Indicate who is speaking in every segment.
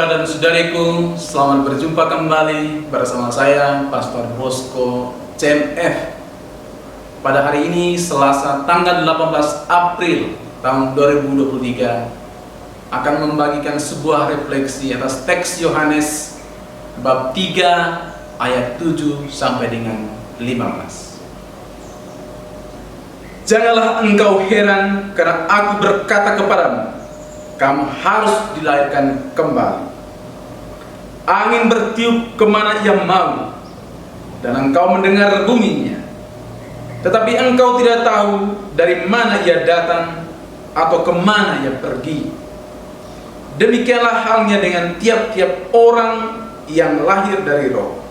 Speaker 1: saudara dan saudariku, selamat berjumpa kembali bersama saya, Pastor Bosco CMF. Pada hari ini, Selasa tanggal 18 April tahun 2023, akan membagikan sebuah refleksi atas teks Yohanes bab 3 ayat 7 sampai dengan 15. Janganlah engkau heran karena aku berkata kepadamu, kamu harus dilahirkan kembali. Angin bertiup kemana ia mau, dan engkau mendengar bunyinya, tetapi engkau tidak tahu dari mana ia datang atau kemana ia pergi. Demikianlah halnya dengan tiap-tiap orang yang lahir dari roh.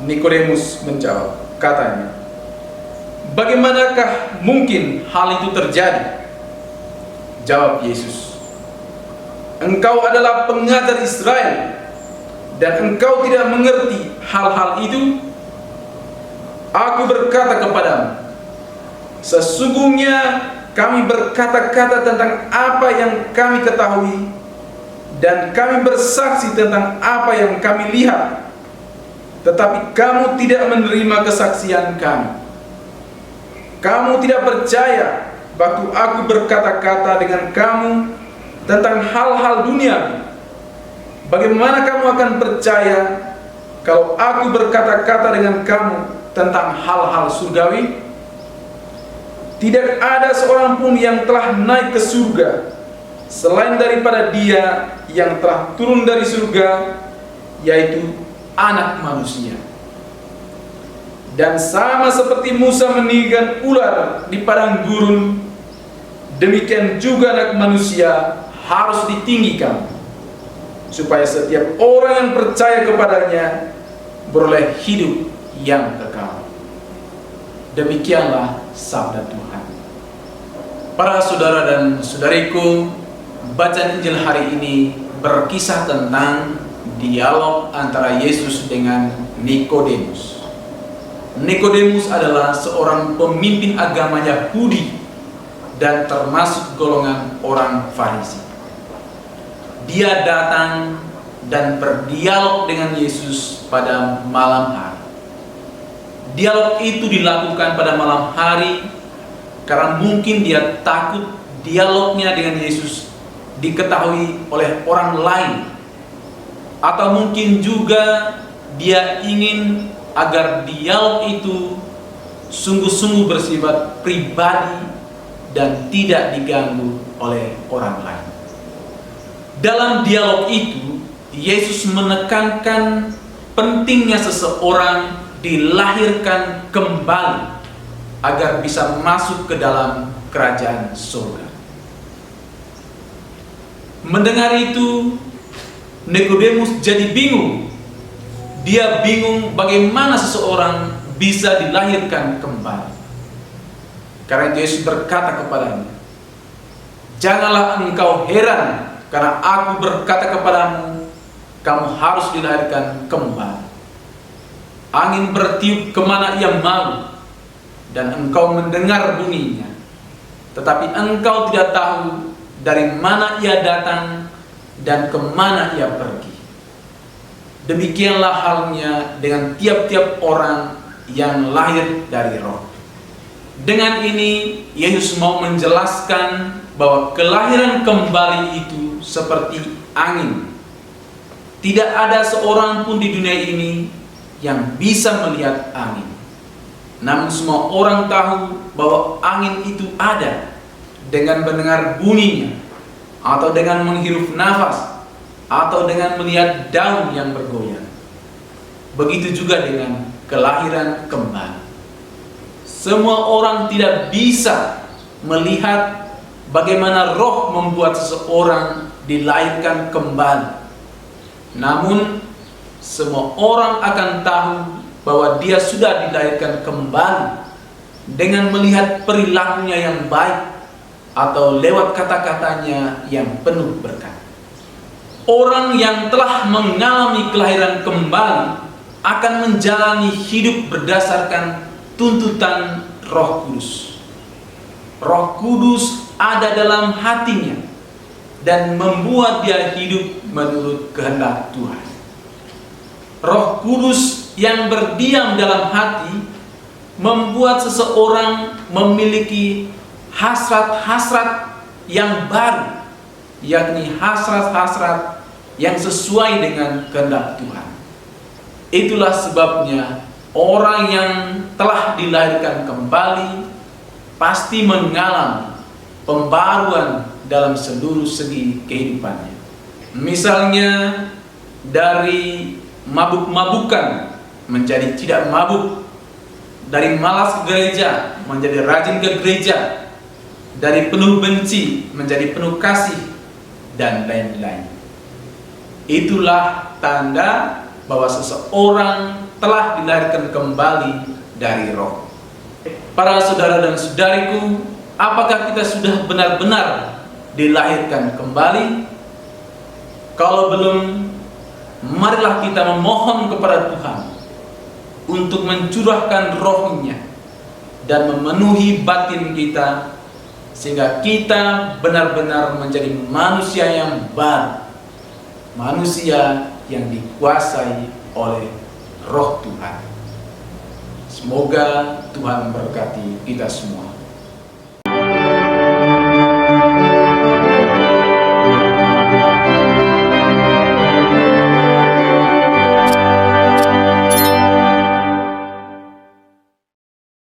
Speaker 1: Nikodemus menjawab, katanya, bagaimanakah mungkin hal itu terjadi? Jawab Yesus, engkau adalah pengajar Israel, dan engkau tidak mengerti hal-hal itu? Aku berkata kepadamu, sesungguhnya kami berkata-kata tentang apa yang kami ketahui, dan kami bersaksi tentang apa yang kami lihat, tetapi kamu tidak menerima kesaksian kami. Kamu tidak percaya waktu aku berkata-kata dengan kamu tentang hal-hal duniawi. Bagaimana kamu akan percaya kalau aku berkata-kata dengan kamu tentang hal-hal surgawi? Tidak ada seorang pun yang telah naik ke surga selain daripada Dia yang telah turun dari surga, yaitu Anak Manusia. Dan sama seperti Musa meninggikan ular di padang gurun, demikian juga Anak Manusia harus ditinggikan, supaya setiap orang yang percaya kepadanya beroleh hidup yang kekal. Demikianlah sabda Tuhan. Para saudara dan saudariku, bacaan Injil hari ini berkisah tentang dialog antara Yesus dengan Nikodemus. Nikodemus adalah seorang pemimpin agama Yahudi dan termasuk golongan orang Farisi. Dia datang dan berdialog dengan Yesus pada malam hari. Dialog itu dilakukan pada malam hari karena mungkin dia takut dialognya dengan Yesus diketahui oleh orang lain, atau mungkin juga dia ingin agar dialog itu sungguh-sungguh bersifat pribadi dan tidak diganggu oleh orang lain. Dalam dialog itu, Yesus menekankan pentingnya seseorang dilahirkan kembali agar bisa masuk ke dalam kerajaan surga. Mendengar itu, Nikodemus jadi bingung. Dia bingung bagaimana seseorang bisa dilahirkan kembali. Karena Yesus berkata kepadanya, janganlah engkau heran karena aku berkata kepadamu, kamu harus dilahirkan kembali. Angin bertiup kemana ia mau, dan engkau mendengar bunyinya, tetapi engkau tidak tahu dari mana ia datang dan kemana ia pergi. Demikianlah halnya dengan tiap-tiap orang yang lahir dari roh. Dengan ini, Yesus mau menjelaskan bahwa kelahiran kembali itu seperti angin. Tidak ada seorang pun di dunia ini yang bisa melihat angin. Namun semua orang tahu bahwa angin itu ada dengan mendengar bunyinya, atau dengan menghirup nafas, atau dengan melihat daun yang bergoyang. Begitu juga dengan kelahiran kembali. Semua orang tidak bisa melihat bagaimana roh membuat seseorang dilahirkan kembali. Namun semua orang akan tahu bahwa dia sudah dilahirkan kembali dengan melihat perilakunya yang baik atau lewat kata-katanya yang penuh berkat. Orang yang telah mengalami kelahiran kembali akan menjalani hidup berdasarkan tuntutan Roh Kudus. Roh Kudus ada dalam hatinya dan membuat dia hidup menurut kehendak Tuhan. Roh Kudus yang berdiam dalam hati membuat seseorang memiliki hasrat-hasrat yang baru, yakni hasrat-hasrat yang sesuai dengan kehendak Tuhan. Itulah sebabnya orang yang telah dilahirkan kembali pasti mengalami pembaruan dalam seluruh segi kehidupannya. Misalnya dari mabuk-mabukan menjadi tidak mabuk, dari malas ke gereja menjadi rajin ke gereja, dari penuh benci menjadi penuh kasih, dan lain-lain. Itulah tanda bahwa seseorang telah dilahirkan kembali dari Roh. Para saudara dan saudariku, apakah kita sudah benar-benar dilahirkan kembali? Kalau belum, marilah kita memohon kepada Tuhan untuk mencurahkan Roh-Nya dan memenuhi batin kita, sehingga kita benar-benar menjadi manusia yang baru, manusia yang dikuasai oleh Roh Tuhan. Semoga Tuhan memberkati kita semua.